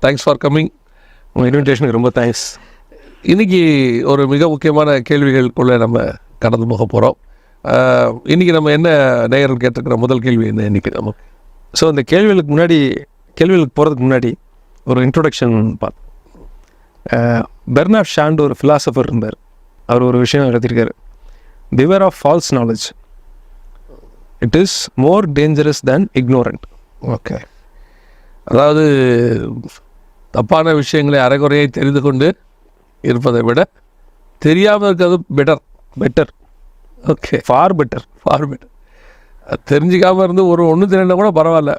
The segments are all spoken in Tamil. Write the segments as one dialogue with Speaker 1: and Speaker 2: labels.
Speaker 1: Thanks for coming. உங்கள் இன்விடேஷனுக்கு ரொம்ப தேங்க்ஸ். இன்றைக்கி ஒரு மிக முக்கியமான கேள்விகளுக்குள்ளே நம்ம கடந்து போக போகிறோம். இன்றைக்கி நம்ம என்ன நேயர்கள் கேட்டிருக்கிற முதல் கேள்வி என்ன இன்றைக்கி நம்ம? ஸோ அந்த கேள்விகளுக்கு போகிறதுக்கு முன்னாடி ஒரு இன்ட்ரொடக்ஷன் பார்த்தோம். பெர்னார்ட் ஷாண்ட் ஒரு ஃபிலாசபர் இருந்தார். அவர் ஒரு விஷயம் எழுதியிருக்காரு, beware of false knowledge, it is more dangerous than ignorant. Okay, அதாவது தப்பான விஷயங்களை அரைகுறையை தெரிந்து கொண்டு இருப்பதை விட தெரியாமல் இருக்கிறது பெட்டர். Okay, for better. தெரிஞ்சிக்காமல் இருந்து ஒன்று தெரியல கூட பரவாயில்ல,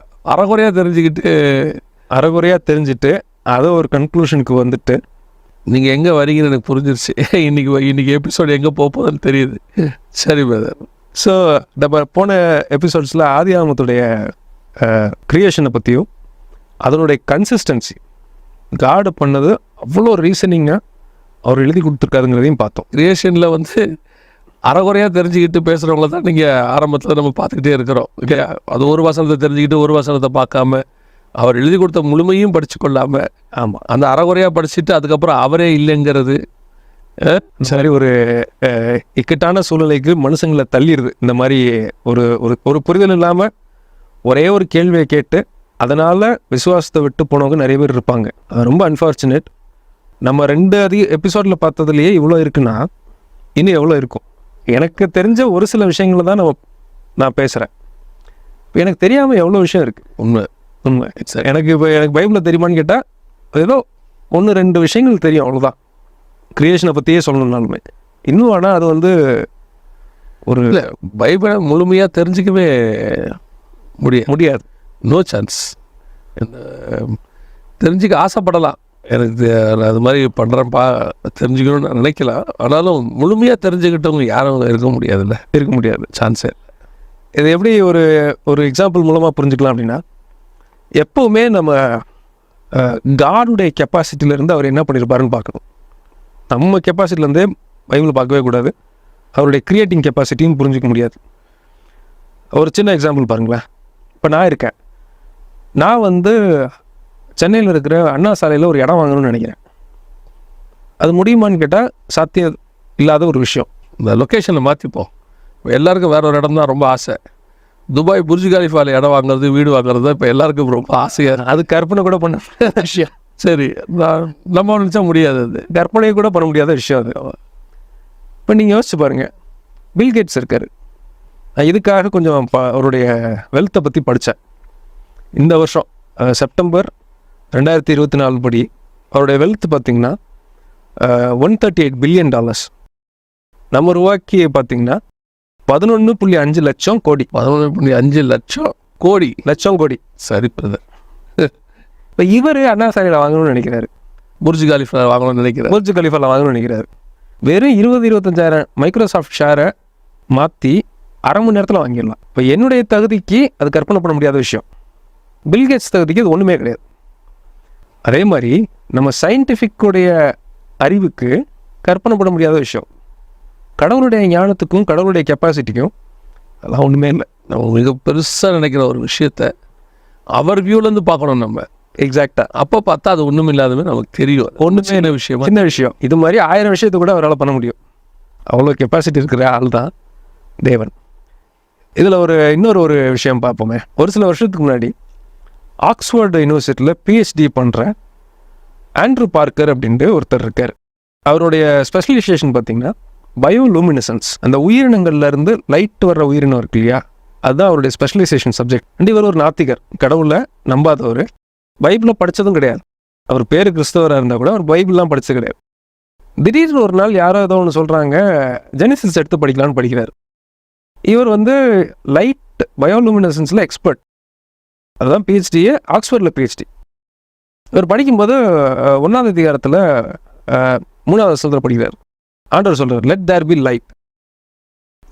Speaker 1: அரைகுறையாக தெரிஞ்சுட்டு அதை ஒரு கன்க்ளூஷனுக்கு வந்துட்டு நீங்கள் எங்கே வரீங்கன்னு எனக்கு புரிஞ்சிருச்சு. இன்றைக்கி எபிசோடு எங்கே போகுதுன்னு தெரியுது. சரி பிரதர். ஸோ நம்ம போன எபிசோட்ஸில் ஆதி ஆகமத்துடைய க்ரியேஷனை பற்றியும் அதனுடைய கன்சிஸ்டன்சி, காடு பண்ணது அவ்வளோ ரீசனிங்காக அவர் எழுதி கொடுத்துருக்காருங்கிறதையும் பார்த்தோம். க்ரியேஷனில் அரைகுறையாக தெரிஞ்சுக்கிட்டு பேசுகிறவங்கள தான் நீங்கள் ஆரம்பத்தில் நம்ம பார்த்துக்கிட்டே இருக்கிறோம். அது ஒரு வசனத்தை தெரிஞ்சுக்கிட்டு ஒரு வசனத்தை பார்க்காம அவர் எழுதி கொடுத்த முழுமையும் படித்து கொள்ளாமல், ஆமாம், அந்த அரைகுறையாக படிச்சுட்டு அதுக்கப்புறம் அவரே இல்லைங்கிறது சரி ஒரு இக்கட்டான சூழ்நிலைக்கு மனுஷங்களை தள்ளிடுது. இந்த மாதிரி ஒரு ஒரு புரிதல் இல்லாமல் ஒரே ஒரு கேள்வியை கேட்டு அதனால் விசுவாசத்தை விட்டு போனவங்க நிறைய பேர் இருப்பாங்க. அது ரொம்ப அன்ஃபார்ச்சுனேட். நம்ம 2 எபிசோடில் பார்த்ததுலேயே இவ்வளோ இருக்குன்னா இன்னும் எவ்வளோ இருக்கும்? எனக்கு தெரிஞ்ச ஒரு சில விஷயங்களை தான் நான் பேசுகிறேன். இப்போ எனக்கு தெரியாமல் எவ்வளோ விஷயம் இருக்குது. உண்மை சார். எனக்கு பைபிளில் தெரியுமான்னு கேட்டால் ஏதோ 1-2 விஷயங்கள் தெரியும், அவ்வளோதான். க்ரியேஷனை பற்றியே சொல்லணும்னாலுமே இன்னும். ஆனால் அது ஒரு பைபிளை முழுமையாக தெரிஞ்சிக்கவே முடியாது. No chance. தெரிஞ்சுக்க ஆசைப்படலாம், எனக்கு அது மாதிரி பண்ணுறேன்ப்பா, தெரிஞ்சுக்கணும்னு நான் நினைக்கலாம். ஆனாலும் முழுமையாக தெரிஞ்சுக்கிட்டவங்க யாரும் இருக்க முடியாது, சான்ஸே. இது எப்படி ஒரு எக்ஸாம்பிள் மூலமாக புரிஞ்சுக்கலாம் அப்படின்னா, எப்போவுமே நம்ம காடுடைய கெப்பாசிட்டியிலேருந்து அவர் என்ன பண்ணியிருப்பாருன்னு பார்க்கணும். நம்ம கெப்பாசிட்டிலேருந்தே பைபிள் பார்க்கவே கூடாது. அவருடைய க்ரியேட்டிங் கெப்பாசிட்டியும் புரிஞ்சிக்க முடியாது. ஒரு சின்ன எக்ஸாம்பிள் பாருங்களேன். இப்போ நான் இருக்கேன். நான் சென்னையில் இருக்கிற அண்ணா சாலையில் ஒரு இடம் வாங்கணும்னு நினைக்கிறேன். அது முடியுமான்னு கேட்டால் சாத்தியம் இல்லாத ஒரு விஷயம். இந்த லொக்கேஷனை மாற்றிப்போம். எல்லாருக்கும் வேற ஒரு இடம் தான் ரொம்ப ஆசை. துபாய் புர்ஜ் கலிஃபாவில் இடம் வாங்குறது, வீடு வாங்குறது தான் இப்போ எல்லாருக்கும் ரொம்ப ஆசையாக. அது கற்பனை கூட பண்ண விஷயம். சரி, நம்ம நினச்சா முடியாது, அது கற்பனையை கூட பண்ண முடியாத விஷயம் அது. இப்போ நீங்கள் யோசிச்சு பாருங்கள், பில்கேட்ஸ் இருக்கார். நான் இதுக்காக கொஞ்சம் அவருடைய வெல்த்தை பற்றி படித்தேன். இந்த வருஷம் செப்டம்பர் 2024 படி அவருடைய வெல்த் பார்த்திங்கன்னா $138 பில்லியன். நம்ம ரூபாய்க்கு பார்த்திங்கன்னா 11.5 லட்சம் கோடி. 11.5 லட்சம் கோடி. சரி பிரதர். இப்போ இவர் அண்ணா சாலையில் வாங்கணும்னு நினைக்கிறாரு, புர்ஜ் கலிஃபாவில் வாங்கணும்னு நினைக்கிறாரு. வெறும் 20-25 மைக்ரோசாஃப்ட் ஷேரை மாற்றி அரை மணி நேரத்தில் வாங்கிடலாம். இப்போ என்னுடைய தகுதிக்கு அது கற்பனை பண்ண முடியாத விஷயம். பில்கேட்ஸ் தகுதிக்கு அது ஒன்றுமே கிடையாது. அதே மாதிரி நம்ம சயின்டிஃபிக்குடைய அறிவுக்கு கற்பனை பண்ண முடியாத விஷயம். கடவுளுடைய ஞானத்துக்கும் கடவுளுடைய கெப்பாசிட்டிக்கும் அதெல்லாம் ஒன்றுமே இல்லை. நம்ம மிக பெருசாக நினைக்கிற ஒரு விஷயத்த அவர் வியூலேருந்து பார்க்கணும் நம்ம. எக்ஸாக்டாக அப்போ பார்த்தா அது ஒன்றும் இல்லாதமே நமக்கு தெரியும். ஒன்றுமே சின்ன விஷயம். இது மாதிரி 1000 விஷயத்தை கூட அவரால் பண்ண முடியும். அவ்வளோ கெப்பாசிட்டி இருக்கிற ஆள் தான் தேவன். இதில் இன்னொரு விஷயம் பார்ப்போமே. ஒரு சில வருஷத்துக்கு முன்னாடி ஆக்ஸ்ஃபோர்டு யூனிவர்சிட்டியில் PhD பண்ணுற ஆண்ட்ரூ பார்க்கர் அப்படின்ட்டு ஒருத்தர் இருக்கார். அவருடைய ஸ்பெஷலைசேஷன் பார்த்திங்கன்னா பயோலூமினசன்ஸ். அந்த உயிரினங்கள்லேருந்து லைட் வர்ற உயிரினம் இருக்கு இல்லையா, அதுதான் அவருடைய ஸ்பெஷலைசேஷன் சப்ஜெக்ட். இவர் ஒரு நாத்திகர், கடவுளை நம்பாதவர், பைபிளை படித்ததும் கிடையாது. அவர் பேர் கிறிஸ்தவராக இருந்தால் கூட அவர் பைபிள்லாம் படித்தது கிடையாது. திடீர்னு ஒரு நாள் யாரோ ஏதோ ஒன்று சொல்கிறாங்க, ஜெனிசிஸ் எடுத்து படிக்கலான்னு படிக்கிறார். இவர் லைட் பயோலூமினசன்ஸில் எக்ஸ்பர்ட். அதுதான் PhD, ஆக்ஸ்ஃபோர்டில் PhD. இவர் படிக்கும்போது 1ஆம் அதிகாரத்தில் 3ஆவது வசனத்தில் படிக்கிறார். ஆண்டவர் சொல்கிறார், லெட் தேர் பி லைட்.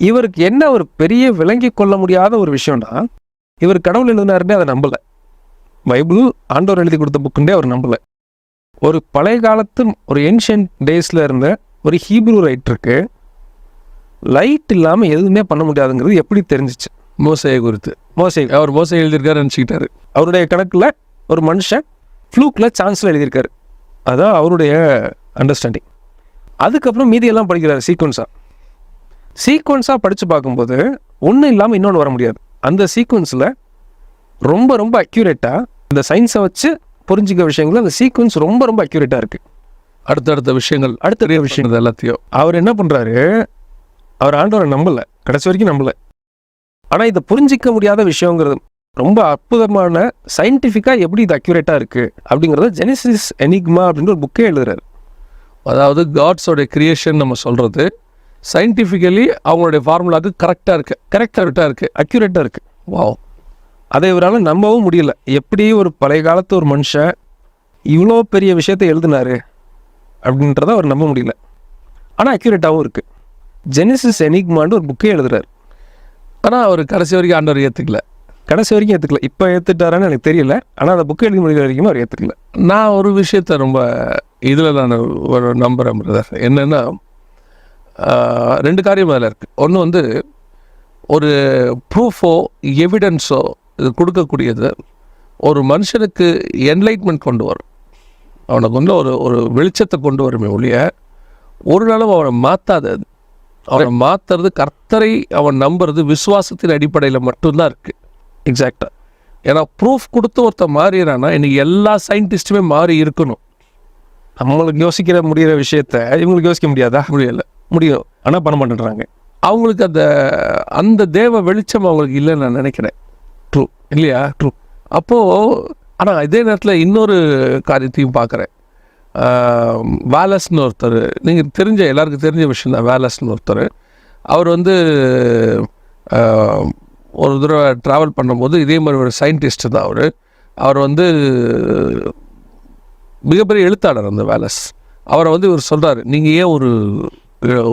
Speaker 1: இவருக்கு என்ன ஒரு பெரிய விளங்கி கொள்ள முடியாத ஒரு விஷயம்னா, இவர் கடவுள் எழுதினாருன்னே அதை நம்பலை. பைபிள் ஆண்டவர் எழுதி கொடுத்த புக்குண்டே அவர் நம்பலை. ஒரு பழைய காலத்து ஒரு ஏன்ஷியன்ட் டேஸில் இருந்த ஒரு ஹீப்ரூ ரைட்டருக்கு லைட் இல்லாமல் எதுவுமே பண்ண முடியாதுங்கிறது எப்படி தெரிஞ்சிச்சு? மோசையை குறித்து. அவர் மோசை எழுதியிருக்காரு நினச்சிக்கிட்டாரு. அவருடைய கணக்கில் ஒரு மனுஷன்
Speaker 2: ஃப்ளூக்கில் சான்ஸில் எழுதியிருக்காரு. அதான் அவருடைய அண்டர்ஸ்டாண்டிங். அதுக்கப்புறம் மீதியெல்லாம் படிக்கிறார் சீக்வன்ஸாக படித்து பார்க்கும்போது ஒன்றும் இல்லாமல் இன்னொன்று வர முடியாது. அந்த சீக்வன்ஸில் ரொம்ப ரொம்ப அக்யூரேட்டாக இந்த சயின்ஸை வச்சு புரிஞ்சிக்க விஷயங்கள் அந்த சீக்வன்ஸ் ரொம்ப ரொம்ப அக்யூரேட்டாக இருக்குது. அடுத்தடுத்த விஷயங்கள் எல்லாத்தையும் அவர் என்ன பண்ணுறாரு, அவர் ஆண்டவரை நம்பலை, கடைசி வரைக்கும் நம்பலை. ஆனால் இதை புரிஞ்சிக்க முடியாத விஷயங்கிறது ரொம்ப அற்புதமான சயின்டிஃபிக்காக எப்படி இது அக்யூரேட்டாக இருக்குது அப்படிங்கிறத ஜெனிசிஸ் எனிக்மா அப்படின்ற ஒரு புக்கே எழுதுறாரு.
Speaker 1: அதாவது காட்ஸோடைய கிரியேஷன் நம்ம சொல்கிறது சயின்டிஃபிக்கலி அவங்களுடைய ஃபார்முலாவுக்கு கரெக்டாக இருக்குது, அக்யூரேட்டாக இருக்குது. வாவ், அதை இவரால் நம்பவும் முடியல. எப்படி ஒரு பழைய காலத்து ஒரு மனுஷன் இவ்வளோ பெரிய விஷயத்தை எழுதினாரு அப்படின்றத அவர் நம்ப முடியல. ஆனால் அக்யூரேட்டாகவும் இருக்குது. ஜெனிசிஸ் எனிக்மான்னு ஒரு புக்கே எழுதுறாரு. ஆனால் அவர் கடைசி வரைக்கும் ஆண்டவர் ஏற்றுக்கல.
Speaker 2: இப்போ ஏற்றுட்டாரான்னு எனக்கு தெரியல. ஆனால் அந்த புக்கு எழுதி முடிக்கிற வரைக்கும் அவர் ஏற்றுக்கல.
Speaker 1: நான் ஒரு விஷயத்த ரொம்ப இதில் நான் ஒரு நம்புகிறேன் பிரதர். என்னென்னா 2 காரியம் அதில் இருக்குது. ஒன்று வந்து ஒரு ப்ரூஃபோ எவிடன்ஸோ இது கொடுக்கக்கூடியது ஒரு மனுஷனுக்கு என்லைட்மெண்ட் கொண்டு வரும். அவனுக்கு வந்து ஒரு வெளிச்சத்தை கொண்டு வருமே ஒழிய ஒரு நாளும் அவனை மாற்றாது. அது அவனை மாற்றுறது கர்த்தரை அவன் நம்புறது விசுவாசத்தின் அடிப்படையில் மட்டும்தான் இருக்குது. எக்ஸாக்டாக. ஏன்னா ப்ரூஃப் கொடுத்து ஒருத்தர் மாறிறான்னா இன்றைக்கி எல்லா சயின்டிஸ்ட்டுமே மாறி இருக்கணும்.
Speaker 2: நம்மளுக்கு யோசிக்கிற முடிகிற விஷயத்த இவங்களுக்கு யோசிக்க முடியாதா? முடியும். ஆனால் பண்ண மாட்டேன்றாங்க.
Speaker 1: அவங்களுக்கு அந்த தேவ வெளிச்சம் அவங்களுக்கு இல்லைன்னு நான் நினைக்கிறேன்.
Speaker 2: ட்ரூ
Speaker 1: இல்லையா? ட்ரூ. அப்போது ஆனால் இதே நேரத்தில் இன்னொரு காரியத்தையும் பார்க்குறேன். வேலஸ்ன்னு ஒருத்தர், நீங்கள் எல்லாருக்கும் தெரிஞ்ச விஷயம் தான். வேலஸ்ன்னு ஒருத்தர், அவர் வந்து ஒரு தடவை ட்ராவல் பண்ணும்போது இதே மாதிரி ஒரு சயின்டிஸ்ட்டு தான் அவர் வந்து மிகப்பெரிய எழுத்தாளர் அந்த வேலஸ். அவரை வந்து இவர் சொல்கிறார், நீங்கள் ஏன்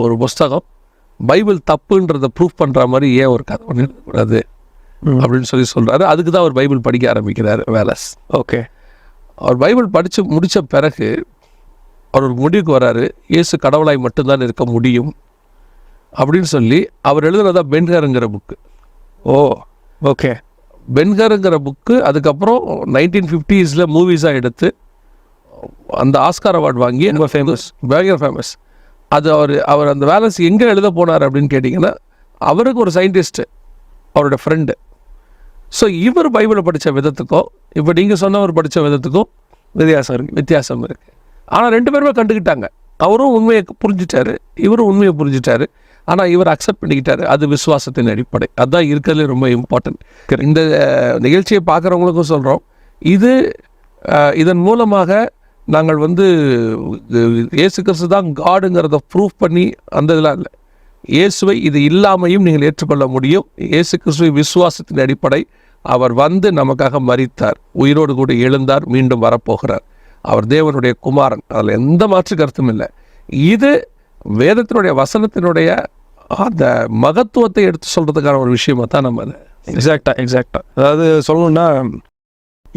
Speaker 1: ஒரு புஸ்தகம் பைபிள் தப்புன்றதை ப்ரூஃப் பண்ணுற மாதிரி ஏன் ஒரு கதை பண்ணிடக்கூடாது அப்படின்னு சொல்கிறாரு. அதுக்கு தான் அவர் பைபிள் படிக்க ஆரம்பிக்கிறார் வேலஸ்.
Speaker 2: ஓகே.
Speaker 1: அவர் பைபிள் படித்து முடித்த பிறகு அவர் ஒரு முடிவுக்கு வராரு, இயேசு கடவுளாய் மட்டும்தான் இருக்க முடியும் அப்படின்னு சொல்லி அவர் எழுதுனதா பென்ஹருங்கிற புக்கு.
Speaker 2: ஓகே.
Speaker 1: பென்ஹருங்கிற புக்கு அதுக்கப்புறம் 1950s மூவிஸாக எடுத்து அந்த ஆஸ்கார் அவார்டு வாங்கி ரொம்ப ஃபேமஸ். அது அவர் அந்த வேலஸ் எங்கே எழுத போனார் அப்படின்னு கேட்டிங்கன்னா, அவருக்கு ஒரு சயின்டிஸ்ட்டு அவரோட ஃப்ரெண்டு. ஸோ இவர் பைபிளை படித்த விதத்துக்கும் இப்போ நீங்கள் சொன்னவர் படித்த விதத்துக்கும் வித்தியாசம் இருக்குது. ஆனால் 2 பேருமே கண்டுக்கிட்டாங்க. அவரும் உண்மையை புரிஞ்சிட்டாரு, இவரும் உண்மையை புரிஞ்சிட்டாரு. ஆனால் இவர் அக்செப்ட் பண்ணிக்கிட்டாரு. அது விசுவாசத்தின் அடிப்படை. அதுதான் இருக்கிறதுலே ரொம்ப இம்பார்ட்டன்ட். இந்த நிகழ்ச்சியை பார்க்குறவங்களுக்கும் சொல்கிறோம், இதன் மூலமாக நாங்கள் வந்து இயேசு கிறிஸ்து தான் காடுங்கிறத ப்ரூஃப் பண்ணி அந்த இதெல்லாம் இல்லை. இயேசுவை இது இல்லாமையும் நீங்கள் ஏற்றுக்கொள்ள முடியும். இயேசு கிறிஸ்துவை விசுவாசத்தின் அடிப்படை. அவர் வந்து நமக்காக மரித்தார், உயிரோடு கூட எழுந்தார், மீண்டும் வரப்போகிறார். அவர் தேவனுடைய குமாரன். அதில் எந்த மாற்று கருத்தும் இல்லை. இது வேதத்தினுடைய வசனத்தினுடைய அந்த மகத்துவத்தை எடுத்து சொல்கிறதுக்கான ஒரு விஷயமா தான் நம்ம
Speaker 2: எக்ஸாக்டாக அதாவது சொல்லணும்னா,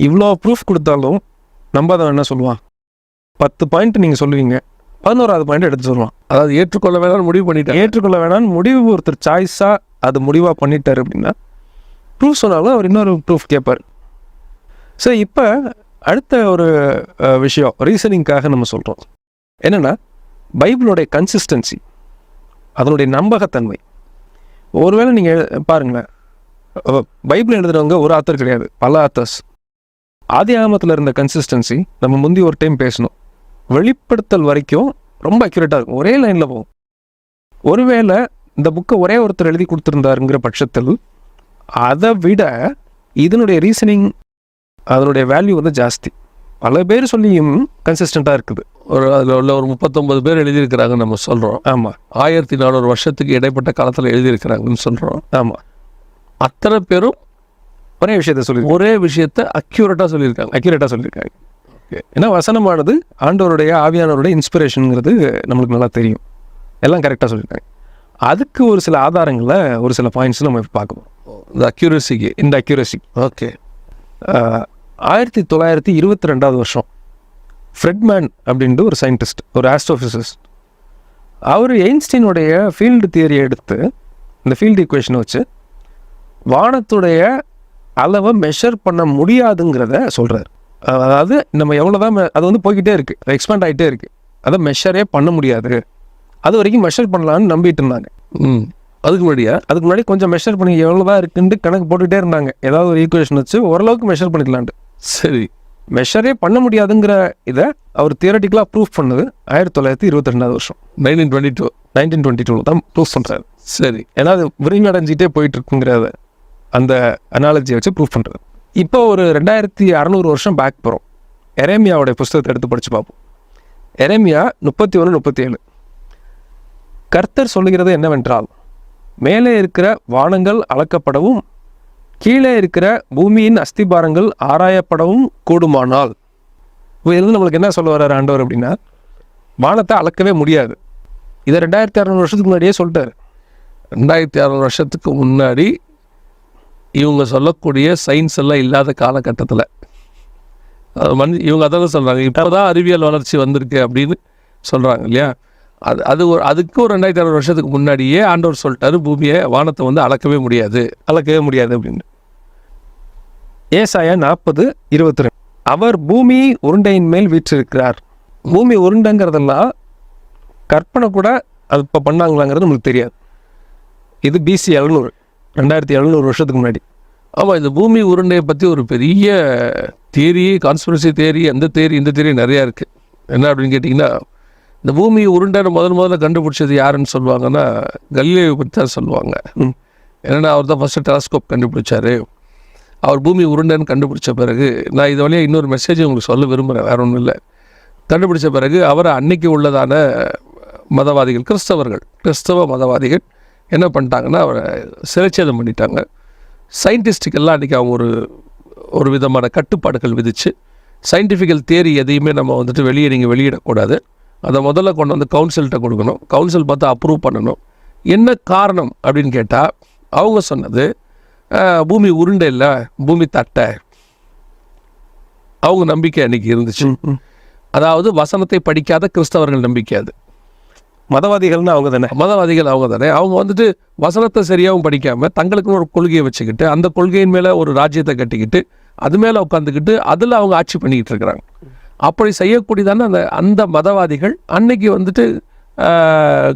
Speaker 2: இவ்வளோ ப்ரூஃப் கொடுத்தாலும் நம்பாதவன் என்ன சொல்லுவான்? 10 பாயிண்ட் நீங்கள் சொல்லுவீங்க, 11வது பாயிண்ட் எடுத்து சொல்லுவான்.
Speaker 1: அதாவது ஏற்றுக்கொள்ள வேணாம்னு முடிவு
Speaker 2: ஒருத்தர் சாய்ஸாக அது முடிவாக பண்ணிட்டார் அப்படின்னா ப்ரூஃப் சொன்னாலும் அவர் இன்னொரு ப்ரூஃப் கேட்பார். ஸோ இப்போ அடுத்த ஒரு விஷயம் ரீசனிங்காக நம்ம சொல்கிறோம். என்னென்னா, பைபிளோடைய கன்சிஸ்டன்சி, அதனுடைய நம்பகத்தன்மை. ஒருவேளை நீங்கள் பாருங்களேன், பைபிள் எழுதுகிறவங்க ஒரு ஆத்தர் கிடையாது, பல ஆத்தர்ஸ். ஆதி ஆகமத்தில் இருந்த கன்சிஸ்டன்சி நம்ம முந்தி ஒரு டைம் பேசணும். வெளிப்படுத்தல் வரைக்கும் ரொம்ப அக்யூரேட்டாக இருக்கும், ஒரே லைனில் போகும். ஒருவேளை இந்த புக்கை ஒரே ஒருத்தர் எழுதி கொடுத்துருந்தாருங்கிற பட்சத்தில் அதை விட இதனுடைய ரீசனிங், அதனுடைய வேல்யூ வந்து ஜாஸ்தி. பல பேர் சொல்லியும் கன்சிஸ்டண்ட்டாக இருக்குது.
Speaker 1: அதில் உள்ள ஒரு 39 பேர் எழுதியிருக்கிறாங்கன்னு நம்ம சொல்கிறோம்.
Speaker 2: ஆமாம்.
Speaker 1: 1400 வருஷத்துக்கு இடைப்பட்ட காலத்தில் எழுதியிருக்கிறாங்கன்னு சொல்கிறோம்.
Speaker 2: ஆமாம்.
Speaker 1: அத்தனை பேரும்
Speaker 2: ஒரே விஷயத்தை அக்யூரேட்டாக சொல்லியிருக்காங்க. ஏன்னா வசனமானது ஆண்டவருடைய ஆவியானவருடைய இன்ஸ்பிரேஷனுங்கிறது நம்மளுக்கு நல்லா தெரியும். எல்லாம் கரெக்டாக சொல்லியிருக்காங்க. அதுக்கு ஒரு சில ஆதாரங்களில் ஒரு சில பாயிண்ட்ஸ் நம்ம பார்க்கணும்.
Speaker 1: இந்த அக்யூரசி.
Speaker 2: ஓகே. 1922 வருஷம் ஃப்ரெட்மேன் அப்படின்ட்டு ஒரு சயின்டிஸ்ட், ஒரு ஆஸ்ட்ரோஃபிசிஸ்ட், அவர் எயின்ஸ்டீனுடைய ஃபீல்டு தியரியை எடுத்து இந்த ஃபீல்டு ஈக்குவேஷனை வச்சு வானத்துடைய அளவை மெஷர் பண்ண முடியாதுங்கிறத சொல்கிறார். அதாவது நம்ம எவ்வளோதான் அது வந்து போய்கிட்டே இருக்குது, எக்ஸ்பேண்ட் ஆகிட்டே இருக்குது, அதை மெஷரே பண்ண முடியாது. அது வரைக்கும் மெஷர் பண்ணலான்னு நம்பிட்டு இருந்தாங்க.
Speaker 1: அதுக்கு
Speaker 2: முன்னாடி கொஞ்சம் மெஷர் பண்ணி எவ்வளோதான் இருக்குன்ட்டு கணக்கு போட்டுகிட்டே இருந்தாங்க. ஏதாவது ஒரு ஈக்குவேஷன் வச்சு ஓரளவுக்கு மெஷர் பண்ணிக்கலான்ட்டு.
Speaker 1: சரி,
Speaker 2: மெஷரே பண்ண முடியாதுங்கிற இதை அவர் தியரட்டிக்கலாக ப்ரூஃப் பண்ணது 1922 வருஷம், 1922 தான் ப்ரூஃப் பண்ணுறாரு.
Speaker 1: சரி,
Speaker 2: ஏன்னா அது விரிவடைஞ்சிட்டே போயிட்டு இருக்குங்கிறத அந்த அனாலஜியை வச்சு ப்ரூஃப் பண்ணுறது. இப்போ ஒரு 2600 வருஷம் பேக் போகிறோம். எரேமியாவோடைய புஸ்தகத்தை எடுத்து படித்து பார்ப்போம். எரேமியா 31-37. கர்த்தர் சொல்லுகிறது என்னவென்றால், மேலே இருக்கிற வானங்கள் அளக்கப்படவும் கீழே இருக்கிற பூமியின் அஸ்திபாரங்கள் ஆராயப்படவும் கூடுமானால். இப்போ இருந்து நம்மளுக்கு என்ன சொல்ல வர்றாரு ஆண்டவர் அப்படின்னா, வானத்தை அளக்கவே முடியாது. இதை 2600 வருஷத்துக்கு முன்னாடியே சொல்லிட்டாரு.
Speaker 1: 2600 வருஷத்துக்கு முன்னாடி இவங்க சொல்லக்கூடிய சயின்ஸ் எல்லாம் இல்லாத காலகட்டத்தில் இவங்க அதான் சொல்கிறாங்க, இப்போ தான் அறிவியல் வளர்ச்சி வந்திருக்கு அப்படின்னு சொல்கிறாங்க இல்லையா. அதுக்கு ஒரு 2600 வருஷத்துக்கு முன்னாடியே ஆண்டவர் சொல்லிட்டாரு, பூமியை வானத்தை வந்து அளக்கவே முடியாது அப்படின்னு. ஏசாயா 40:22. அவர் பூமி உருண்டையின் மேல் வீற்றிருக்கிறார். பூமி உருண்டைங்கிறதெல்லாம் கற்பனை கூட அது இப்போ பண்ணாங்களாங்கிறது நம்மளுக்கு தெரியாது. இது BC 2700 வருஷத்துக்கு முன்னாடி. ஆமாம், இந்த பூமி உருண்டையை பற்றி ஒரு பெரிய தியரி, கான்ஸ்பிரசி தியரி, இந்த தியரி நிறையா இருக்குது. என்ன அப்படின்னு கேட்டிங்கன்னா, இந்த பூமி உருண்டைன்னு முதல்ல கண்டுபிடிச்சது யாருன்னு சொல்லுவாங்கன்னா, கலீலியோ பற்றி தான் சொல்லுவாங்க. ஏன்னா அவர் தான் ஃபஸ்ட்டு டெலஸ்கோப் கண்டுபிடிச்சார். அவர் பூமி உருண்டைன்னு கண்டுபிடிச்ச பிறகு, நான் இது வழியாக இன்னொரு மெசேஜ் உங்களுக்கு சொல்ல விரும்புகிறேன், வேற ஒன்றும் இல்லை. கண்டுபிடிச்ச பிறகு அவரை அன்னைக்கு உள்ளதான மதவாதிகள், கிறிஸ்தவ மதவாதிகள் என்ன பண்ணிட்டாங்கன்னா, அவரை சிறைச்சேதம் பண்ணிட்டாங்க. சயின்டிஸ்டுக்கெல்லாம் அன்றைக்கி அவங்க ஒரு விதமான கட்டுப்பாடுகள் விதித்து, சயின்டிஃபிக்கல் தியரி எதையுமே நம்ம வந்துட்டு நீங்கள் வெளியிடக்கூடாது, அதை முதல்ல கொண்டு வந்து கவுன்சில்கிட்ட கொடுக்கணும், கவுன்சில் பார்த்து அப்ரூவ் பண்ணணும். என்ன காரணம் அப்படின்னு கேட்டால், அவங்க சொன்னது பூமி உருண்டை இல்லை, பூமி தட்டை. அவங்க நம்பிக்கை அன்றைக்கி இருந்துச்சு. அதாவது வசனத்தை படிக்காத கிறிஸ்தவர்கள் நம்பிக்கை அது.
Speaker 2: மதவாதிகள் அவங்க தானே.
Speaker 1: அவங்க வந்துட்டு வசனத்தை சரியாகவும் படிக்காமல் தங்களுக்குன்னு ஒரு கொள்கையை வச்சுக்கிட்டு, அந்த கொள்கையின் மேலே ஒரு ராஜ்யத்தை கட்டிக்கிட்டு, அது மேலே உட்காந்துக்கிட்டு அதில் அவங்க ஆட்சி பண்ணிக்கிட்டு இருக்கிறாங்க. அப்படி செய்யக்கூடியதான அந்த மதவாதிகள் அன்னைக்கு வந்துட்டு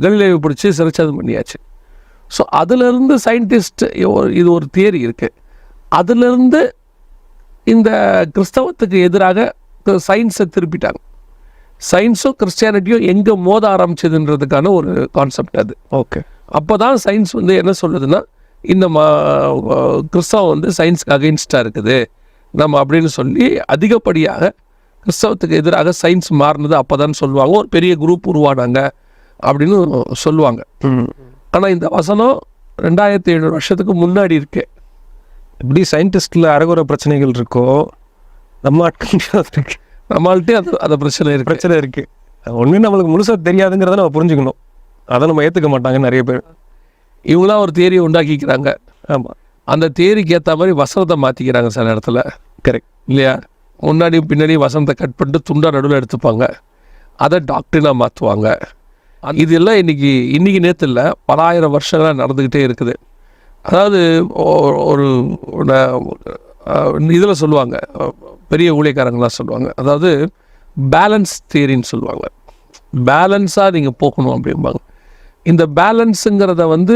Speaker 1: கலீலியோவை பிடிச்சி சிறைச்சேதம் பண்ணியாச்சு. ஸோ அதிலிருந்து சயின்டிஸ்ட் இது ஒரு தியரி இருக்குது. அதிலிருந்து இந்த கிறிஸ்தவத்துக்கு எதிராக சயின்ஸை திருப்பிட்டாங்க. சயின்ஸும் கிறிஸ்டியானிட்டியும் எங்கே மோத ஆரம்பிச்சதுன்றதுக்கான ஒரு கான்செப்ட் அது.
Speaker 2: ஓகே,
Speaker 1: அப்போ தான் சயின்ஸ் வந்து என்ன சொல்லுதுன்னா, இந்த கிறிஸ்தவம் வந்து சயின்ஸுக்கு அகெயின்ஸ்டாக இருக்குது நம்ம அப்படின்னு சொல்லி அதிகப்படியாக கிறிஸ்தவத்துக்கு எதிராக சயின்ஸ் மாறினது அப்போ தான் சொல்லுவாங்க. ஒரு பெரிய குரூப் உருவானாங்க அப்படின்னு சொல்லுவாங்க. ஆனால் இந்த வசனம் 2700 வருஷத்துக்கு முன்னாடி இருக்கு.
Speaker 2: இப்படி சயின்டிஸ்டில் அறகுற பிரச்சனைகள் இருக்கோ, நம்மள்கிட்டே அது பிரச்சனை இருக்குது. ஒன்றும் நம்மளுக்கு முழுசாக தெரியாதுங்கிறத நம்ம புரிஞ்சுக்கணும். அதை நம்ம ஏற்றுக்க மாட்டாங்க நிறைய பேர்.
Speaker 1: இவங்களாம் ஒரு தியரியை உண்டாக்கிக்கிறாங்க.
Speaker 2: ஆமாம்,
Speaker 1: அந்த தியரிக்கு ஏற்ற மாதிரி வசனத்தை மாற்றிக்கிறாங்க சில இடத்துல.
Speaker 2: கரெக்ட்
Speaker 1: இல்லையா? முன்னாடியும் பின்னாடியும் வசனத்தை கட் பண்ணிட்டு துண்டா நடுவில் எடுத்துப்பாங்க, அதை டாக்டரினாக மாற்றுவாங்க. இது எல்லாம் இன்னைக்கு நேற்று இல்லை, பல ஆயிரம் வருஷங்களாக நடந்துக்கிட்டே இருக்குது. அதாவது ஒரு இதில் சொல்லுவாங்க, பெரிய ஊழியக்காரங்களாம் சொல்லுவாங்க, அதாவது பேலன்ஸ் தியரின்னு சொல்லுவாங்க. பேலன்ஸாக நீங்கள் போகணும் அப்படிம்பாங்க. இந்த பேலன்ஸுங்கிறத வந்து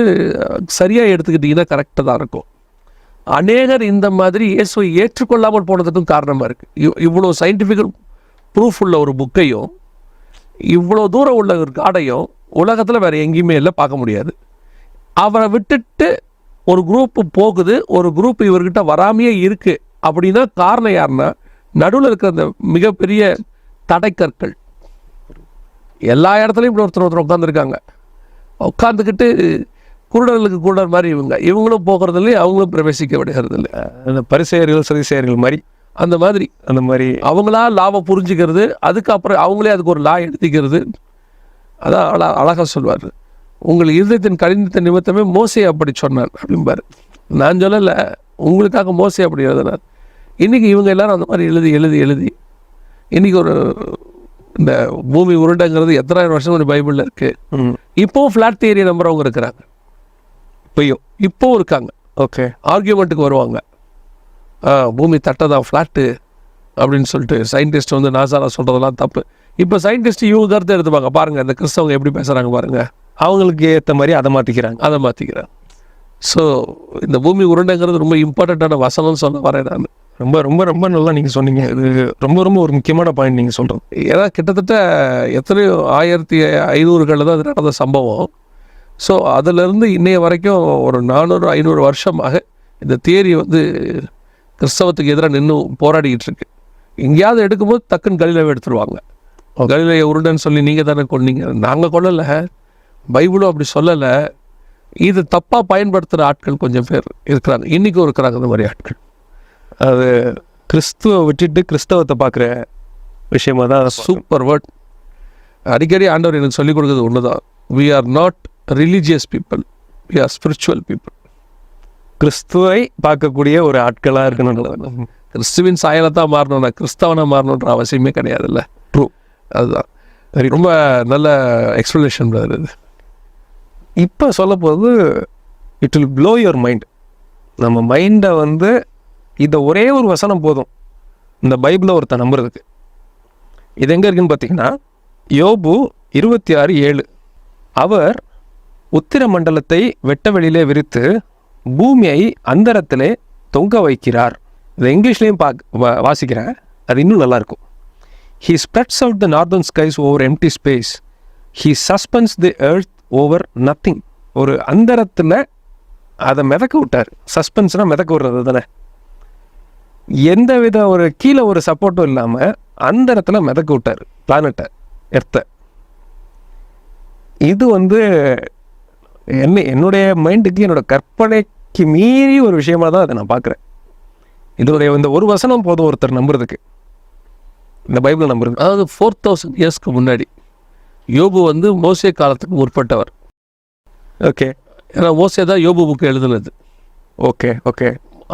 Speaker 1: சரியாக எடுத்துக்கிட்டிங்கன்னா கரெக்டாக தான் இருக்கும். அநேகர் இந்த மாதிரி இயேசுவை ஏற்றுக்கொள்ளாமல் போனதுக்கும் காரணமாக இருக்குது. இவ்வளோ சயின்டிஃபிக்கல் ப்ரூஃப் உள்ள ஒரு புக்கையும் இவ்வளோ தூரம் உள்ள ஒரு காடையும் உலகத்தில் வேறு எங்கேயுமே இல்லை, பார்க்க முடியாது. அவரை விட்டுட்டு ஒரு குரூப்பு போகுது, ஒரு குரூப் இவர்கிட்ட வராமையே இருக்குது அப்படின்னா காரணம் யாருன்னா, நடுவில் இருக்கிற அந்த மிகப்பெரிய தடைக்கற்கள். எல்லா இடத்துலையும் இப்படி ஒருத்தர் உட்காந்துருக்காங்க. உட்காந்துக்கிட்டு குருடர்களுக்கு குருடர் மாதிரி இவங்களும் போகிறதில்லை, அவங்களும் பிரவேசிக்க விடுகிறதில்லை.
Speaker 2: அந்த பரிசேயர்கள் சதிசேயர்கள் மாதிரி
Speaker 1: அந்த மாதிரி அவங்களா லாவை புரிஞ்சுக்கிறது, அதுக்கப்புறம் அவங்களே அதுக்கு ஒரு லா எடுத்துக்கிறது. அதான் அழகாக சொல்வார், உங்கள் இருதயத்தின் கடினத்தின் நிமித்தமே மோசே அப்படி சொன்னான் அப்படிம்பார். நான் சொல்லலை, உங்களுக்காக மோசே அப்படி எழுதினார். இன்றைக்கி இவங்க எல்லாரும் அந்த மாதிரி எழுதி இன்றைக்கி ஒரு இந்த பூமி உருண்டைங்கிறது எத்தனாயிரம் வருஷம் ஒரு பைபிளில் இருக்குது. இப்போவும் ஃப்ளாட் தியரியை நம்புறவங்க இருக்கிறாங்க, இப்போவும் இருக்காங்க.
Speaker 2: ஓகே,
Speaker 1: ஆர்கியூமெண்ட்டுக்கு வருவாங்க, பூமி தட்டை தான் ஃப்ளாட்டு அப்படின்னு சொல்லிட்டு சயின்டிஸ்ட் வந்து நாசாவில் சொல்கிறதெல்லாம் தப்பு. இப்போ சயின்டிஸ்ட் இவங்க கருத்தை எடுத்துப்பாங்க. பாருங்கள் இந்த கிறிஸ்தவங்க எப்படி பேசுகிறாங்க பாருங்கள்,
Speaker 2: அவங்களுக்கு ஏற்ற மாதிரி அதை மாற்றிக்கிறாங்க.
Speaker 1: ஸோ இந்த பூமி உருண்டைங்கிறது ரொம்ப இம்பார்ட்டண்ட்டான வசனம்னு சொல்ல வரேன் நான்.
Speaker 2: ரொம்ப ரொம்ப ரொம்ப நல்லா நீங்கள் சொன்னீங்க. இது ரொம்ப ரொம்ப ஒரு முக்கியமான பாயிண்ட் நீங்கள் சொல்கிறது.
Speaker 1: ஏன்னா கிட்டத்தட்ட எத்தனையோ 1500களில் தான் அது நடந்த சம்பவம். ஸோ அதிலிருந்து இன்னைய வரைக்கும் ஒரு 400-500 வருஷமாக இந்த தியரி வந்து கிறிஸ்தவத்துக்கு எதிராக நின்று போராடிக்கிட்டு இருக்கு. எங்கேயாவது எடுக்கும்போது டக்குன்னு கலிலேவை எடுத்துருவாங்க. கலிலேய உருண்டைன்னு சொல்லி நீங்கள் தானே கொன்னீங்க. நாங்கள் கொல்லலை, பைபிளும் அப்படி சொல்லலை. இது தப்பாக பயன்படுத்துகிற ஆட்கள் கொஞ்சம் பேர் இருக்கிறாங்க, இன்றைக்கும் இருக்கிறாங்க இந்த மாதிரி ஆட்கள்.
Speaker 2: அது கிறிஸ்துவை விட்டுட்டு கிறிஸ்தவத்தை பார்க்குற விஷயமா தான்.
Speaker 1: Super word. அடிக்கடி ஆண்டவர் எனக்கு சொல்லிக் கொடுக்குறது ஒன்று தான், we are not religious people, we are spiritual people.
Speaker 2: கிறிஸ்துவை பார்க்கக்கூடிய ஒரு ஆட்களாக இருக்கணும்.
Speaker 1: கிறிஸ்துவின் சாயலை தான் மாறணும்னா கிறிஸ்தவனை மாறணுன்ற அவசியமே கிடையாதுல்ல. ட்ரூ, அதுதான். ரொம்ப நல்ல எக்ஸ்பிளனேஷன் அது.
Speaker 2: இப்போ சொல்ல போது it will flow your mind. நம்ம மைண்டை வந்து இதை ஒரே ஒரு வசனம் போதும் இந்த பைபிளை ஒருத்தன் நம்புறதுக்கு. இது எங்கே இருக்குன்னு பார்த்தீங்கன்னா யோபு 26:7. அவர் உத்திர மண்டலத்தை வெட்ட வெளியிலே விரித்து பூமியை அந்தரத்திலே தொங்க வைக்கிறார். இதை இங்கிலீஷ்லேயும் வாசிக்கிறேன், அது இன்னும் நல்லாயிருக்கும். He spreads out the northern skies over empty space. He suspends the earth over nothing. ஒரு அந்தரத்தில் அதை மிதக்க விட்டார். சஸ்பென்ஸ்னால் மிதக்க விடுறது தானே. எந்த வித ஒரு கீழே ஒரு சப்போர்ட்டும் இல்லாமல் அந்தரத்தில் மிதக்க விட்டார் பிளானட்டை, எர்த்தை. இது வந்து என்னுடைய மைண்டுக்கு, என்னோட கற்பனைக்கு மீறி ஒரு விஷயமா தான் அதை நான் பார்க்குறேன். இதோடைய இந்த ஒரு வசனம் போதும் ஒருத்தர் நம்புறதுக்கு, இந்த பைபிள் நம்புறது.
Speaker 1: அதாவது 4000 இயர்ஸ்க்கு முன்னாடி யோபு வந்து மோசே காலத்துக்கு முற்பட்டவர்.
Speaker 2: ஓகே,
Speaker 1: ஏன்னா மோசே தான் யோபு புக்கு எழுதுனது.
Speaker 2: ஓகே.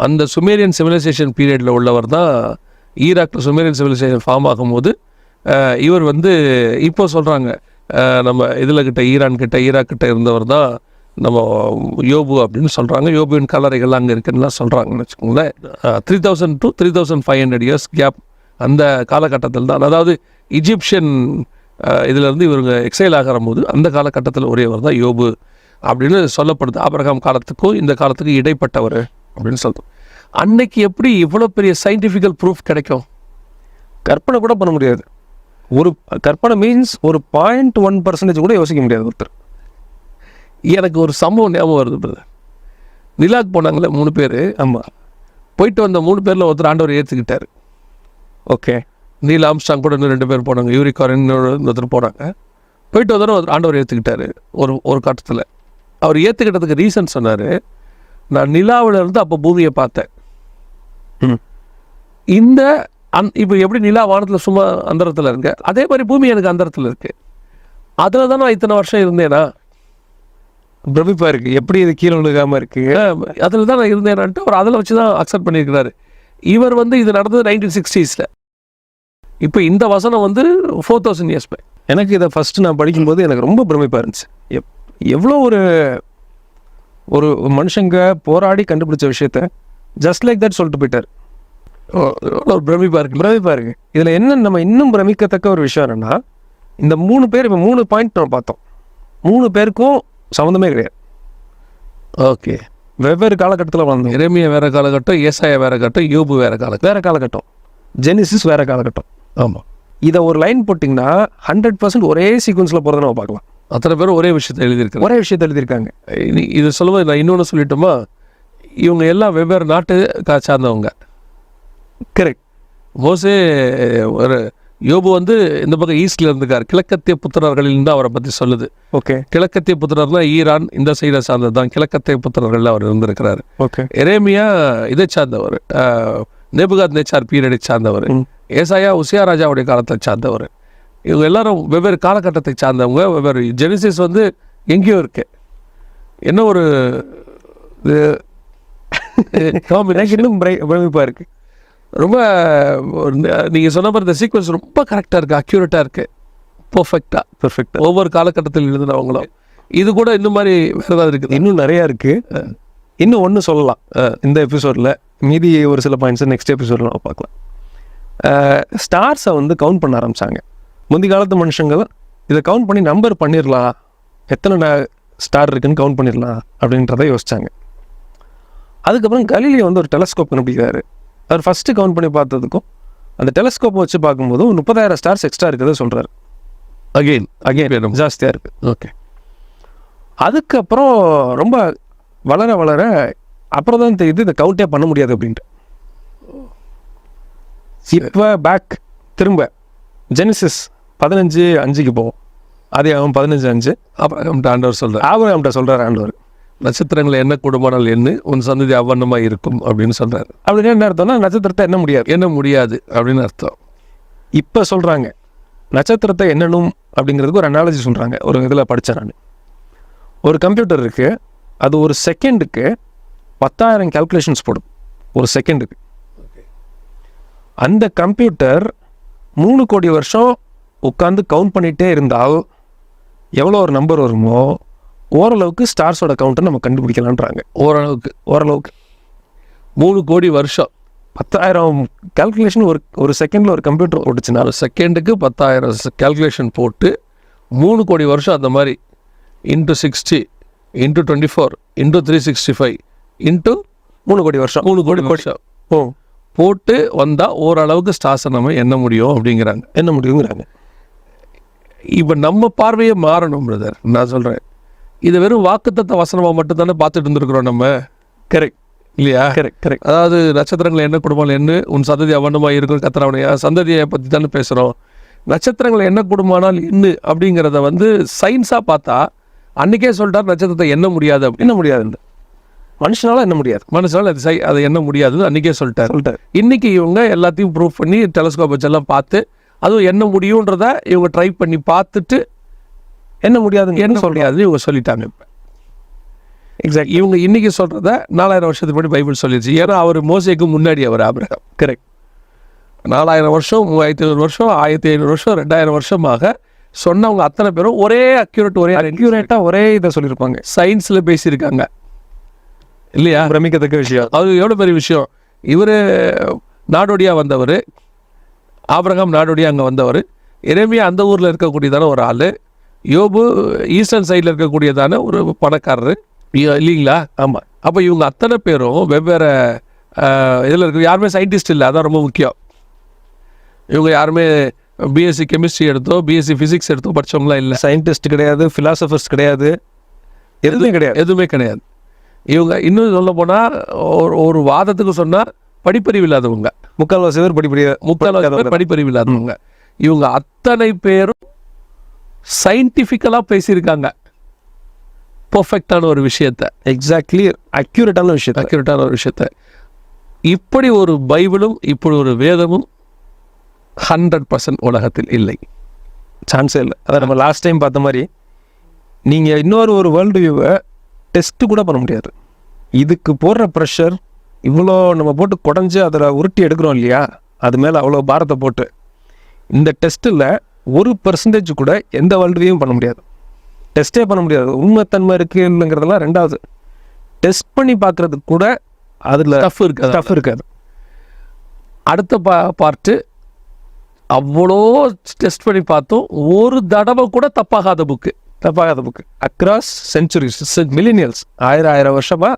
Speaker 1: அந்த சுமேரியன் சிவிலைசேஷன் பீரியடில் உள்ளவர் தான். ஈராக்கில் சுமேரியன் சிவிலைசேஷன் ஃபார்ம் ஆகும்போது இவர் வந்து இப்போ சொல்கிறாங்க நம்ம இதில் கிட்ட ஈராக் கிட்ட இருந்தவர் தான் நம்ம யோபு அப்படின்னு சொல்கிறாங்க. யோபுவின் கல்லறைகள் அங்கே இருக்குன்னுலாம் சொல்கிறாங்கன்னு வச்சுக்கோங்களேன். 3000 to 3500 இயர்ஸ் கேப் அந்த காலகட்டத்தில் தான். அதாவது இஜிப்சியன் இதிலேருந்து இவங்க எக்ஸைல் ஆகிற போது அந்த காலகட்டத்தில் ஒரேவர் தான் யோபு அப்படின்னு சொல்லப்படுது. ஆபிரகாம் காலத்துக்கும் இந்த காலத்துக்கும் இடைப்பட்டவர் அப்படின்னு சொல்கிறோம். அன்னைக்கு எப்படி இவ்வளோ பெரிய சயின்டிஃபிக்கல் ப்ரூஃப் கிடைக்கும்?
Speaker 2: கற்பனை கூட பண்ண முடியாது. ஒரு கற்பனை மீன்ஸ் ஒரு 0.1% கூட யோசிக்க முடியாது ஒருத்தர்.
Speaker 1: எனக்கு ஒரு சம்பவம் ஞாபகம் வருது பிரதர். நிலாக்கு போனாங்களே 3 பேர்.
Speaker 2: ஆமாம்,
Speaker 1: போயிட்டு வந்த 3 பேரில் ஒருத்தர் ஆண்டவர் ஏற்றுக்கிட்டார்.
Speaker 2: ஓகே.
Speaker 1: நீல் ஆம்ஸ்டாங் கூட இன்னும் 2 பேர் போனாங்க, யூரிகாரின் ஒருத்தர் போனாங்க. போயிட்டு வந்தாலும் ஆண்டவர் ஏற்றுக்கிட்டார். ஒரு கட்டத்தில் அவர் ஏற்றுக்கிட்டதுக்கு ரீசன் சொன்னார், நான் நிலாவில் இருந்து அப்போ பூமியை பார்த்தேன். இந்த இப்போ எப்படி நிலா வானத்தில் சும்மா அந்தரத்தில் இருக்கு, அதே மாதிரி பூமி எனக்கு அந்தரத்தில் இருக்குது. அதில் தான் நான் இத்தனை வருஷம் இருந்தேனா?
Speaker 2: பிரமிப்பாக இருக்குது, எப்படி இது கீழே விழுகாமல் இருக்குது.
Speaker 1: அதில் தான் நான் இருந்தேனான்ட்டு அவர் அதில் வச்சு தான் அக்செப்ட் பண்ணியிருக்கிறாரு. இவர் வந்து இது நடந்தது 1960s. இப்போ இந்த வசனம் வந்து 4000 இயர்ஸ் பேக்.
Speaker 2: எனக்கு இதை ஃபஸ்ட்டு நான் படிக்கும்போது எனக்கு ரொம்ப பிரமிப்பாக இருந்துச்சு. எவ்வளோ ஒரு மனுஷங்க போராடி கண்டுபிடிச்ச விஷயத்த ஜஸ்ட் லைக் தட் சொல்லிட்டு போயிட்டார்.
Speaker 1: பிரமிப்பாக இருக்குது.
Speaker 2: இதில் என்ன நம்ம இன்னும் பிரமிக்கத்தக்க ஒரு விஷயம் என்னென்னா, இந்த 3 பேர் இப்போ 3 பாயிண்ட் நம்ம பார்த்தோம். 3 பேருக்கும் சம்மந்தமே கிடையாது.
Speaker 1: ஓகே,
Speaker 2: வெவ்வேறு காலகட்டத்தில் வந்தோம்.
Speaker 1: எரேமியா வேறு காலகட்டம், ஏசாயா வேறு காலகட்டம், யோபு வேறு
Speaker 2: காலகட்டம், ஜெனிசிஸ் வேறு காலகட்டம்.
Speaker 1: ஆமாம்.
Speaker 2: இதை ஒரு லைன் போட்டிங்கன்னா 100% ஒரே சீக்வன்ஸில் போகிறத நம்ம பார்க்கலாம்.
Speaker 1: அத்தனை பேரும் ஒரே விஷயத்தை எழுதியிருக்காங்க. இது சொல்லும்போது நான் இன்னொன்று சொல்லிட்டோமா, இவங்க எல்லாம் வெவ்வேறு நாட்டு சார்ந்தவங்க.
Speaker 2: கரெக்ட்.
Speaker 1: மோசே ஒரு யோபு வந்து இந்த பக்கம் ஈஸ்ட்ல இருந்துக்கார். கிழக்கத்திய புத்திரர்களில் தான் அவரை பற்றி சொல்லுது.
Speaker 2: ஓகே,
Speaker 1: கிழக்கத்திய புத்திரர்னா ஈரான் இந்த சைடை சார்ந்தது தான். கிழக்கத்திய புத்திரர்கள் அவர் இருந்திருக்கிறாரு.
Speaker 2: ஓகே.
Speaker 1: எரேமியா இதை சார்ந்தவர், நேபுகாத் நேச்சார் பீரியடை சார்ந்தவர். ஏசாயா உசியா ராஜாவுடைய காலத்தை சார்ந்தவர். இவங்க எல்லாரும் வெவ்வேறு காலகட்டத்தை சார்ந்தவங்க. வெவ்வேறு ஜெனிசிஸ் வந்து எங்கேயோ இருக்கு. என்ன ஒரு
Speaker 2: இன்னும் பிரமிப்பாக இருக்குது.
Speaker 1: ரொம்ப நீங்கள் சொன்ன மாதிரி இந்த சீக்வன்ஸ் ரொம்ப கரெக்டாக இருக்குது, அக்யூரேட்டாக இருக்குது, பர்ஃபெக்டாக ஒவ்வொரு காலகட்டத்தில் எழுதுனவங்களும். இது கூட இன்னும் மாதிரி வேறு ஏதாவது இருக்குது?
Speaker 2: இன்னும் நிறையா இருக்குது. இன்னும் ஒன்று சொல்லலாம் இந்த எபிசோடில். மீதி ஒரு சில பாயிண்ட்ஸை நெக்ஸ்ட் எபிசோடில் நம்ம பார்க்கலாம். ஸ்டார்ஸை வந்து கவுண்ட் பண்ண ஆரம்பித்தாங்க. முந்தி காலத்து மனுஷங்கள் இதை கவுண்ட் பண்ணி நம்பர் பண்ணிடலாம், எத்தனை ஸ்டார் இருக்குன்னு கவுண்ட் பண்ணிடலாம் அப்படின்றத யோசித்தாங்க. அதுக்கப்புறம் கலீலியோ வந்து ஒரு டெலஸ்கோப் கண்டுபிடிக்கிறாரு. அவர் ஃபஸ்ட்டு கவுண்ட் பண்ணி பார்த்ததுக்கும் அந்த டெலஸ்கோப்பை வச்சு பார்க்கும்போது 30,000 ஸ்டார்ஸ் எக்ஸ்ட்ரா இருக்கிறத சொல்கிறாரு. அகெயின் ஜாஸ்தியாக இருக்குது. ஓகே, அதுக்கப்புறம் ரொம்ப வளர வளர அப்புறம் தான் தெரியுது இதை கவுண்டே பண்ண முடியாது அப்படின்ட்டு. இப்போ பேக் திரும்ப ஜெனிசிஸ் 15:5 போவோம். அதே அவன் 15:5
Speaker 1: அப்புறம் ஆண்டவர் சொல்கிறார்,
Speaker 2: ஆபிரகாம்கிட்ட சொல்கிறார் ஆண்டவர்,
Speaker 1: நட்சத்திரங்களை என்ன கூடுமானால் என்ன உன் சந்ததி அவ்வண்ணமாக இருக்கும் அப்படின்னு சொல்கிறார்.
Speaker 2: அப்படின்னு என்ன அர்த்தம்னா நட்சத்திரத்தை என்ன முடியாது
Speaker 1: அப்படின்னு அர்த்தம்.
Speaker 2: இப்போ சொல்கிறாங்க நட்சத்திரத்தை எண்ணணும் அப்படிங்கிறதுக்கு ஒரு அனாலஜி சொல்கிறாங்க. ஒரு இதில் படித்தேன் நான். ஒரு கம்ப்யூட்டர் இருக்குது, அது ஒரு செகண்டுக்கு 10,000 கால்குலேஷன்ஸ் போடும் ஒரு செகண்டுக்கு. அந்த கம்ப்யூட்டர் 3 கோடி வருஷம் உட்காந்து கவுண்ட் பண்ணிகிட்டே இருந்தால் எவ்வளோ ஒரு நம்பர் வருமோ ஓரளவுக்கு ஸ்டார்ஸோட கவுண்ட்டை நம்ம கண்டுபிடிக்கலான்றாங்க. ஓரளவுக்கு 3 கோடி வருஷம் 10,000 கால்குலேஷன் ஒரு செகண்டில் ஒரு கம்ப்யூட்டர் போட்டுச்சுன்னா
Speaker 1: செகண்டுக்கு 10,000 கால்குலேஷன் போட்டு 3 கோடி வருஷம் அந்த மாதிரி இன்ட்டு 60 இன்ட்டு 24 இன்ட்டு 365 இன்ட்டு
Speaker 2: 3 கோடி வருஷம்
Speaker 1: 3 கோடி வருஷம் போட்டு வந்தால் ஓரளவுக்கு ஸ்டார்ஸை நம்ம எண்ண முடியுங்கிறாங்க. இப்போ நம்ம பார்வையே மாறணும் பிரதர். நான் சொல்கிறேன், இது வெறும் வாக்குத்தத்த வசனமாக மட்டும் தானே பார்த்துட்டு இருந்துருக்குறோம் நம்ம.
Speaker 2: கரெக்ட்
Speaker 1: இல்லையா?
Speaker 2: கரெக்ட்.
Speaker 1: அதாவது நட்சத்திரங்களை என்ன குடும்பம் என்ன உன் சந்ததி அவண்ணமாக இருக்கும் கத்திரவனையா சந்ததியை பற்றி தானே பேசுகிறோம். நட்சத்திரங்களை என்ன குடும்பமானால் என்ன அப்படிங்கிறத வந்து சயின்ஸாக பார்த்தா அன்றைக்கே சொல்லிட்டார் நட்சத்திரத்தை எண்ண முடியாது அப்படின்னு.
Speaker 2: முடியாது, மனுஷனால என்ன முடியாது,
Speaker 1: மனுஷனால அதை என்ன முடியாதுன்னு அன்றைக்கே சொல்லிட்டார். இன்றைக்கி இவங்க எல்லாத்தையும் ப்ரூவ் பண்ணி டெலஸ்கோப் வச்செல்லாம் பார்த்து அதுவும் என்ன முடியுன்றத இவங்க ட்ரை பண்ணி பார்த்துட்டு
Speaker 2: என்ன முடியாதுன்னு
Speaker 1: இவங்க சொல்லிட்டாங்க. இப்போ எக்ஸாக்ட் இவங்க இன்றைக்கி சொல்கிறத 4000 வருஷத்துக்கு முன்னாடி பைபிள் சொல்லிடுச்சு. ஏன்னா அவர் மோசேக்கு முன்னாடி அவர் ஆபிரகாம்.
Speaker 2: கரெக்ட்.
Speaker 1: 4000 வருஷம் 3500 வருஷம் 1500 வருஷம் 2000 வருஷமாக சொன்னவங்க அத்தனை பேரும் ஒரே அக்யூரேட்டாக
Speaker 2: ஒரே இதை சொல்லியிருப்பாங்க.
Speaker 1: சயின்ஸில் பேசியிருக்காங்க இல்லையா?
Speaker 2: பிரமிக்கத்தக்க விஷயம்.
Speaker 1: அது எவ்வளோ பெரிய விஷயம். இவர் நாடோடியாக வந்தவர், ஆபிரகாம் நாடோடியாக அங்கே வந்தவர், எரேமியா அந்த ஊரில் இருக்கக்கூடியதான ஒரு ஆள், யோபு ஈஸ்டர்ன் சைடில் இருக்கக்கூடியதான ஒரு பணக்காரரு இல்லைங்களா?
Speaker 2: ஆமாம்.
Speaker 1: அப்போ இவங்க அத்தனை பேரும் வெவ்வேறு இதில் இருக்க யாருமே சயின்டிஸ்ட் இல்லை. அதான் ரொம்ப முக்கியம். இவங்க யாருமே பிஎஸ்சி கெமிஸ்ட்ரி எடுத்தோ பிஎஸ்சி ஃபிசிக்ஸ் எடுத்தோ படித்தவங்களாம் இல்லை.
Speaker 2: சயின்டிஸ்ட் கிடையாது, ஃபிலாசபர்ஸ் கிடையாது,
Speaker 1: எதுவுமே கிடையாது. இவங்க இன்னும் சொல்ல போனால் ஒரு வாதத்துக்கு சொன்னால் படிப்பறிவு இல்லாதவங்க.
Speaker 2: முக்கால்வாசி பேர்
Speaker 1: படிப்பறிவு இல்லாதவங்க. இவங்க அத்தனை பேரும் சயின்டிஃபிக்கலாக பேசியிருக்காங்க. பர்ஃபெக்டான ஒரு விஷயத்தை,
Speaker 2: எக்ஸாக்ட்லி அக்யூரேட்டான
Speaker 1: ஒரு விஷயத்தை. இப்படி ஒரு பைபிளும் இப்படி ஒரு வேதமும் 100% உலகத்தில் இல்லை,
Speaker 2: சான்ஸே இல்லை. அதை நம்ம லாஸ்ட் டைம் பார்த்த மாதிரி நீங்கள் இன்னொரு வேர்ல்டு வியூவை டெஸ்ட்டு கூட பண்ண முடியாது. இதுக்கு போடுற ப்ரெஷர் இவ்வளோ நம்ம போட்டு குடஞ்சி அதில் உருட்டி எடுக்கிறோம் இல்லையா, அது மேலே அவ்வளோ பாரத்தை போட்டு இந்த டெஸ்ட்டில் 1% கூட எந்த வேர்ல்டு வியூவும் பண்ண முடியாது, டெஸ்ட்டே பண்ண முடியாது. உண்மைத்தன்மை இருக்குது இல்லைங்கிறதெல்லாம் ரெண்டாவது. டெஸ்ட் பண்ணி பார்க்குறதுக்கு கூட அதில் டஃப் இருக்காது.
Speaker 1: அடுத்த பார்ட்டு அவ்வளோ டெஸ்ட் பண்ணி பார்த்தோம், ஒரு தடவை கூட தப்பாகாத புக்கு
Speaker 2: அக்ராஸ் சென்ச்சுரிஸ், மில்லினியல்ஸ், 1000 வருஷமாக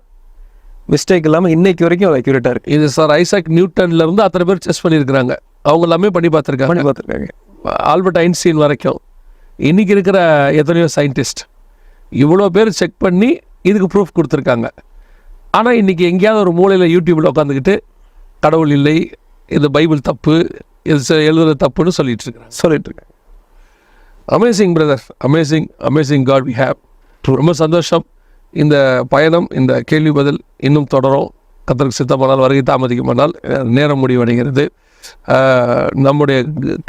Speaker 2: மிஸ்டேக் இல்லாமல் இன்னைக்கு வரைக்கும் அது அக்யூரேட்டாக இருக்குது.
Speaker 1: இது சார் ஐசாக் நியூட்டன்லேருந்து அத்தனை பேர் டெஸ்ட் பண்ணியிருக்கிறாங்க. அவங்க எல்லாமே பண்ணி பார்த்துருக்காங்க. ஆல்பர்ட் ஐன்ஸ்டீன் வரைக்கும் இன்றைக்கி இருக்கிற எத்தனையோ சயின்டிஸ்ட் இவ்வளோ பேர் செக் பண்ணி இதுக்கு ப்ரூஃப் கொடுத்துருக்காங்க. ஆனால் இன்றைக்கி எங்கேயாவது ஒரு மூலையில் யூடியூப்பில் உட்காந்துக்கிட்டு கடவுள் இல்லை, இது பைபிள் தப்பு, இது எழுதுறது தப்புன்னு சொல்லிட்டு இருக்கேன். Amazing brother, amazing God we have. ரொம்ப சந்தோஷம். இந்த பயணம், இந்த கேள்வி பதில் இன்னும் தொடரும். கர்த்தருக்கு சித்தமானால், வருகை தாமதிக்குமானால் நேரம் முடிவடைகிறது. நம்முடைய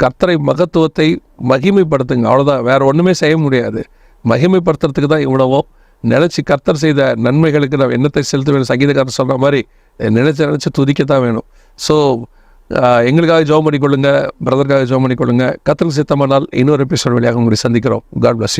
Speaker 1: கர்த்தரை மகத்துவத்தை மகிமைப்படுத்துங்க, அவ்வளோதான். வேறு ஒன்றுமே செய்ய முடியாது. மகிமைப்படுத்துறதுக்கு தான் இவ்வளவோ. நினச்சி கர்த்தர் செய்த நன்மைகளுக்கு நான் எண்ணத்தை செலுத்த வேணும். சங்கீதக்காரர் சொன்ன மாதிரி நினச்சி துதிக்கத்தான் வேணும். ஸோ எங்களுக்காக ஜெபம் பண்ணிக்கொள்ளுங்க, பிரதருக்காக ஜெபம் பண்ணிக்கொள்ளுங்க. கர்த்தருக்கு சித்தமானால் இன்னொரு எபிசோட் வழியாக உங்களை சந்திக்கிறோம். God bless you.